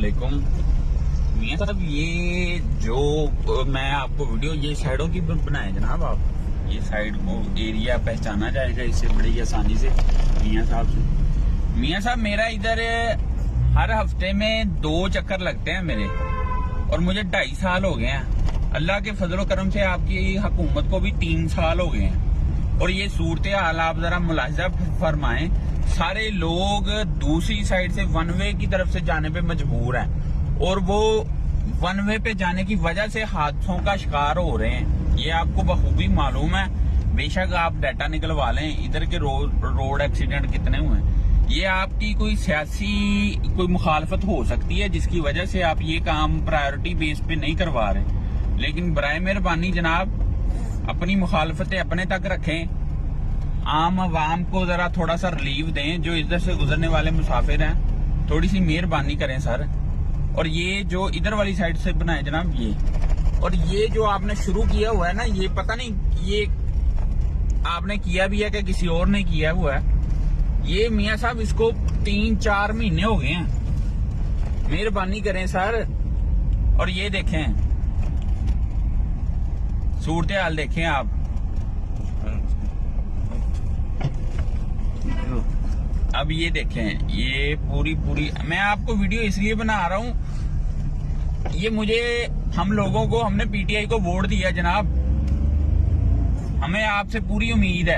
अस्सलामुअलैकुम। मियां साहब, ये जो मैं आपको वीडियो ये साइडों की बनाए जनाब, आप ये साइड को एरिया पहचाना जाएगा इससे बड़ी आसानी से मियां साहब से। मियां साहब, मेरा इधर हर हफ्ते में 2 चक्कर लगते हैं मेरे, और मुझे 2.5 साल हो गए हैं। अल्लाह के फजलो करम से आपकी हुकूमत को भी 3 साल हो गए हैं, और ये सूरत हाल आप जरा मुलाहिजा फरमाएं। सारे लोग दूसरी साइड से वन वे की तरफ से जाने पे मजबूर हैं, और वो वन वे पे जाने की वजह से हादसों का शिकार हो रहे हैं। ये आपको बखूबी मालूम है। बेशक आप डाटा निकलवा लें इधर के रोड एक्सीडेंट कितने हुए हैं। ये आपकी कोई सियासी कोई मुखालफत हो सकती है जिसकी वजह से आप ये काम प्रायोरिटी बेस पे नहीं करवा रहे, लेकिन बराए मेहरबानी जनाब अपनी मुखालफतें अपने तक रखें। आम आवाम को जरा थोड़ा सा रिलीफ दें, जो इधर से गुजरने वाले मुसाफिर हैं, थोड़ी सी मेहरबानी करें सर। और ये जो इधर वाली साइड से बनाए जनाब, ये और ये जो आपने शुरू किया हुआ है ना, ये पता नहीं ये आपने किया भी है कि किसी और ने किया हुआ है। ये मियां साहब इसको 3-4 महीने हो गए हैं। मेहरबानी करें सर। और ये देखें सूरत हाल देखें आप। अब ये देखें, ये पूरी मैं आपको वीडियो इसलिए बना रहा हूं, ये मुझे हम लोगों को हमने पीटीआई को वोट दिया जनाब, हमें आपसे पूरी उम्मीद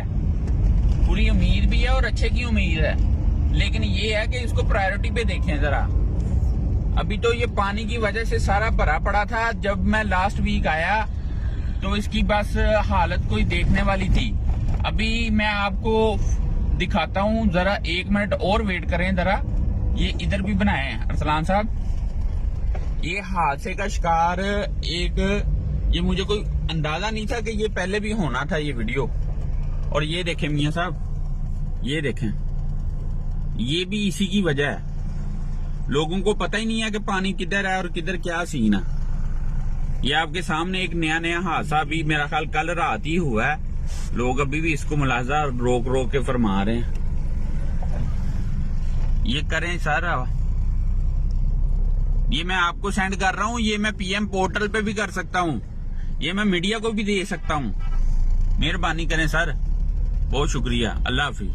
भी है और अच्छे की उम्मीद है, लेकिन ये है कि इसको प्रायोरिटी पे देखें जरा। अभी तो ये पानी की वजह से सारा भरा पड़ा था। जब मैं लास्ट वीक आया तो इसकी बस हालत कोई देखने वाली थी। अभी मैं आपको दिखाता हूं, जरा 1 मिनट और वेट करें जरा। ये इधर भी बनाए हैं अरसलान साहब। ये हादसे का शिकार ये मुझे कोई अंदाजा नहीं था कि ये पहले भी होना था ये वीडियो। और ये देखें मियां साहब, ये देखें, ये भी इसी की वजह है। लोगों को पता ही नहीं है कि पानी किधर है और किधर क्या सीन है। ये आपके सामने एक नया हादसा भी मेरा ख्याल कल रात ही हुआ है। लोग अभी भी इसको मुलाजा रोक के फरमा रहे हैं। ये करें सर। ये मैं आपको सेंड कर रहा हूं, ये मैं पीएम पोर्टल पे भी कर सकता हूं, ये मैं मीडिया को भी दे सकता हूं। मेहरबानी करें सर, बहुत शुक्रिया। अल्लाह हाफिज।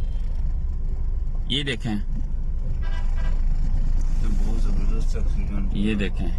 ये देखें, बहुत जबरदस्त एक्सीडेंट। ये देखें।